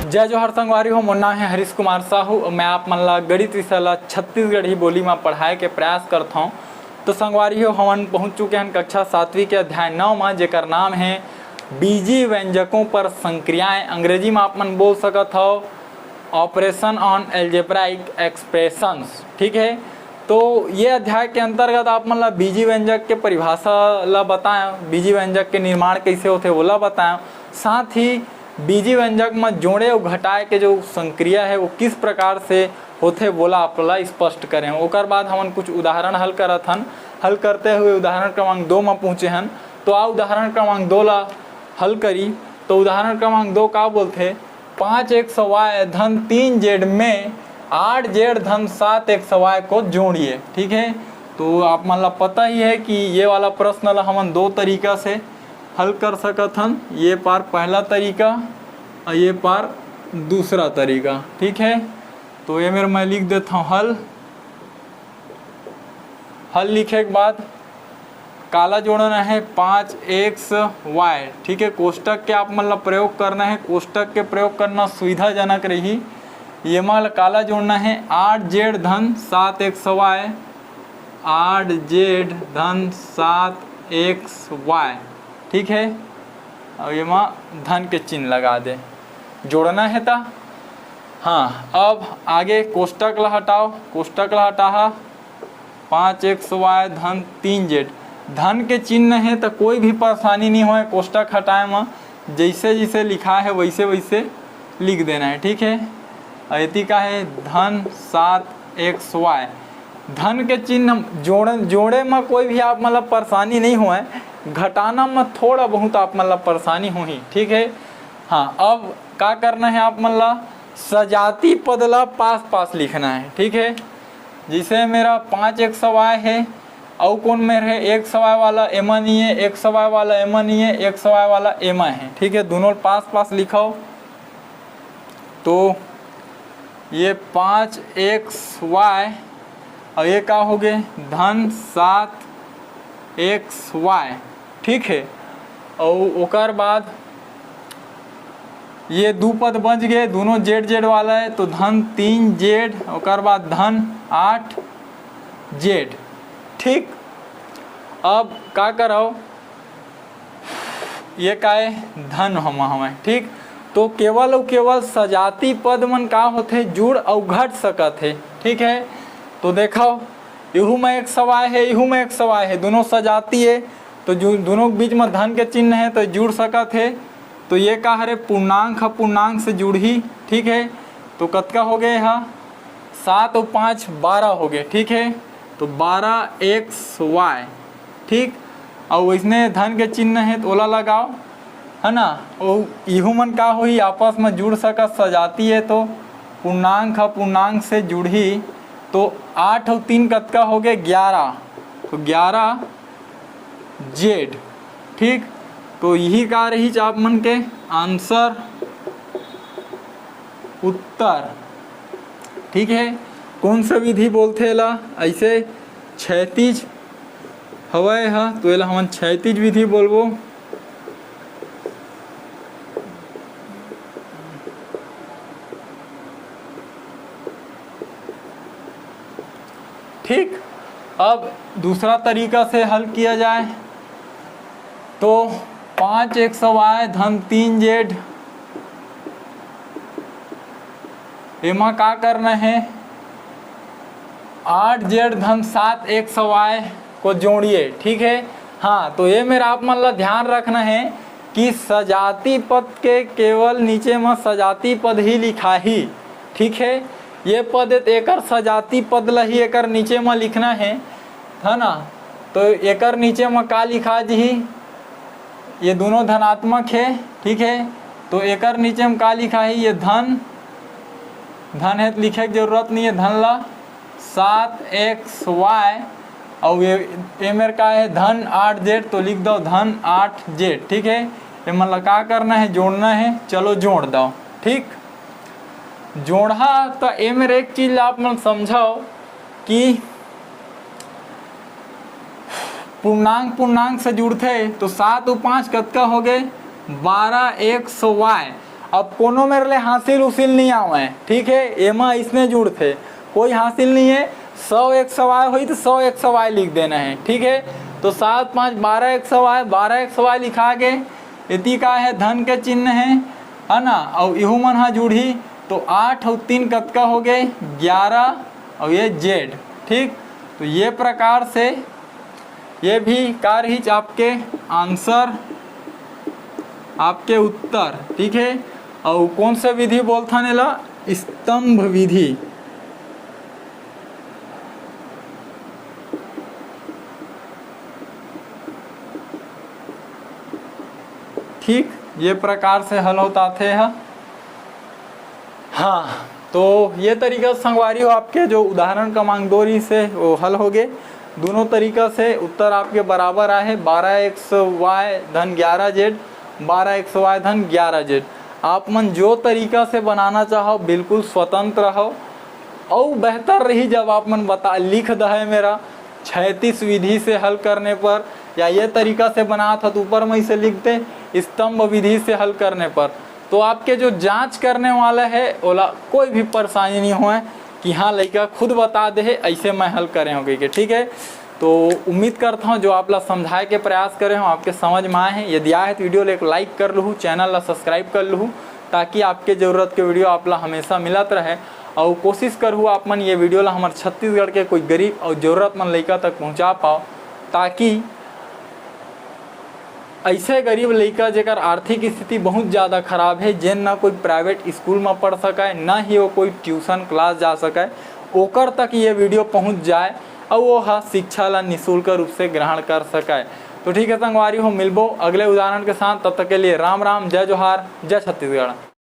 जय जोहर संगवारी हो। मोर नाम है हरीश कुमार साहू। मैं आप मन ला गणित विषय ला छत्तीसगढ़ी बोली में पढ़ाए के प्रयास करता हूँ। तो संगवारी हो, हमन पहुँच चुके हैं कक्षा 7वीं के अध्याय 9 में, जेकर नाम है बीजी व्यंजकों पर संक्रियाएं। अंग्रेजी में आप मन बोल सकत हो ऑपरेशन ऑन एल्जेब्राइक एक्सप्रेशंस। ठीक है, तो ये अध्याय के अंतर्गत आप मन ला बीजी व्यंजक के परिभाषा ला बताएं, बीजी व्यंजक के निर्माण कैसे होते वो ला बताएं, साथ ही बीजी व्यंजक में जोड़े और घटाए के जो संक्रिया है वो किस प्रकार से होते बोला आप ला स्पष्ट करें। ओकर बाद हमन कुछ उदाहरण हल करत हन। हल करते हुए उदाहरण क्रमांक 2 में पहुँचे हन। तो आ उदाहरण क्रमांक 2 ला हल करी। तो उदाहरण क्रमांक 2 का बोलते 5x(y) धन 3z में 8z धन 7x(y) को जोड़िए। ठीक है, तो आप मन ला पता ही है कि ये वाला प्रश्न ला हमन 2 तरीका से हल कर सकत हन। ये पार पहला तरीका और ये पार दूसरा तरीका। ठीक है, तो ये मेरा मैं लिख देता हूँ हल। हल लिखे के बाद काला जोड़ना है 5xy। ठीक है, कोष्टक के आप मतलब प्रयोग करना है। कोष्टक के प्रयोग करना सुविधाजनक रही। ये माल काला जोड़ना है 8z धन 7xy, 8z धन 7xy। ठीक है, और ये माँ धन के चिन्ह लगा दे, जोड़ना है ता। हाँ, अब आगे कोष्टक ला हटाओ। कोष्टक ला हटा 5xy धन 3z, धन के चिन्ह है तो कोई भी परेशानी नहीं होए। कोष्टक हटाए में जैसे जैसे लिखा है वैसे वैसे लिख देना है। ठीक है, अति का है धन 7xy। धन के चिन्ह जोड़े में कोई भी आप मतलब परेशानी नहीं हुआ है, घटाना में थोड़ा बहुत आप मतलब परेशानी हुई। ठीक है, हाँ, अब क्या करना है आप मतलब सजाती पद ला पास पास लिखना है। ठीक है, जैसे मेरा 5xy है और कौन में है xy वाला एमा नहीं है, xy वाला एमा नहीं है, xy वाला एमा है। ठीक है, दोनों पास पास लिखाओ। तो ये 5xy और ये क्या हो गए धन 7xy। ठीक है, और ओकर बाद ये दो पद बच गए, दोनों z वाला है, तो धन 3z, ओकर बाद धन 8z। ठीक, अब का करो ये का है धन हमें। ठीक, तो केवल और केवल सजाती पद मन का होते जुड़ और घट सकत है। ठीक है, तो देखो इहू में एक सवाय है, इहू में एक सवाय है, दोनों सजाती है, तो जो दोनों के बीच में धन के चिन्ह है तो जुड़ सकत है। तो ये का हरे पूर्णांक है, पूर्णांक से जुड़ी। ठीक है, तो कतका हो गए हा 7 और 5 12 हो गए। ठीक है, तो 12xy। ठीक, और वैसने धन के चिन्ह है तो ओला लगाओ, है ना। और इहू मन का हो आपस में जुड़ सकत, सजाती है तो पूर्णांक है, पूर्णांक से जुड़ी। तो 8 और 3 कतका हो गए 11, तो 11z। ठीक, तो यही का रही आप मन के आंसर उत्तर। ठीक है, कौन सा विधि बोलते ला ऐसे क्षैतिज हवाए हा, तो एला हमन क्षैतिज विधि बोलबो। ठीक, अब दूसरा तरीका से हल किया जाए तो 5xy धन 3z, एमा का करना है 8z धन 7xy को जोड़िए। ठीक है, हाँ, तो ये मेरा आप मतलब ध्यान रखना है कि सजाती पद के केवल नीचे में सजाती पद ही लिखा ही। ठीक है, ये पद एकर सजाती पद ला ही एकर नीचे में लिखना है ना। तो एकर नीचे में का लिखा जी, ये दोनों धनात्मक है। ठीक है, तो एकर नीचे में का लिखा है ये धन है तो लिखे की जरूरत नहीं है, धन ला 7xy और ये मेरे का है धन 8z, तो लिख दो धन 8z। ठीक है, ये मतलब क्या करना है जोड़ना है, चलो जोड़ दो। ठीक, जोड़ा तो ये मेरे एक चीज आप मन समझाओ कि पूर्णांक से जुड़ते तो 7 और 5 कतका हो गए 12xy अब कोनो मेरे लिए हासिल उसिल नहीं आवे, ठीक है, एमा इसमें जुड़ थे, कोई हासिल नहीं है। 100 100 हुई तो 100 100 लिख देना है, ठीक है। तो 7 5 12 100 12 100 लिखा के इति का है धन के चिन्ह है ना। और इहू मन हा जुड़ी तो 8 और 3 कतका हो गए 11 और ये जेड, ठीक। तो ये प्रकार से ये भी कार्य ही आपके आंसर, आपके उत्तर, ठीक है। और कौन सा विधि बोलता नेला, स्तंभ विधि, ठीक। ये प्रकार से हल होता थे। हाँ, तो ये तरीका संगवारी हो आपके जो उदाहरण क्रमांक 2 से वो हल हो गए। दोनों तरीका से उत्तर आपके बराबर आए, 12x धन 11z, 12x धन 11z। आप मन जो तरीका से बनाना चाहो बिल्कुल स्वतंत्र रहो। और बेहतर रही जब आप मन लिख दे मेरा 36 विधि से हल करने पर, या ये तरीका से बना था तो ऊपर में इसे लिखते स्तंभ विधि से हल करने पर, तो आपके जो जांच करने वाला है ओला कोई भी परेशानी नहीं होए कि हाँ लड़का खुद बता दे ऐसे मैं हल करे होंगे कि, ठीक है। तो उम्मीद करता हूँ जो आप ला समझाए के प्रयास करे हो आपके समझ में आए हैं। यदि आए तो वीडियो एक लाइक कर लूँ, चैनल ला सब्सक्राइब कर लूँ, ताकि आपके ज़रूरत के वीडियो आप ला हमेशा मिलत रहे। और कोशिश करूँ आप मन ये वीडियो ला हमारे छत्तीसगढ़ के कोई गरीब और ज़रूरतमंद लड़का तक पहुँचा पाओ, ताकि ऐसे गरीब लड़का जेकर आर्थिक स्थिति बहुत ज़्यादा खराब है, जिन ना कोई प्राइवेट स्कूल में पढ़ सके, ना ही वो कोई ट्यूशन क्लास जा सके, ओकर तक ये वीडियो पहुंच जाए और वो शिक्षा ला निःशुल्क रूप से ग्रहण कर सके। तो ठीक है संगवारी हो, मिलबो अगले उदाहरण के साथ, तब तक के लिए राम राम, जय जोहार, जय छत्तीसगढ़।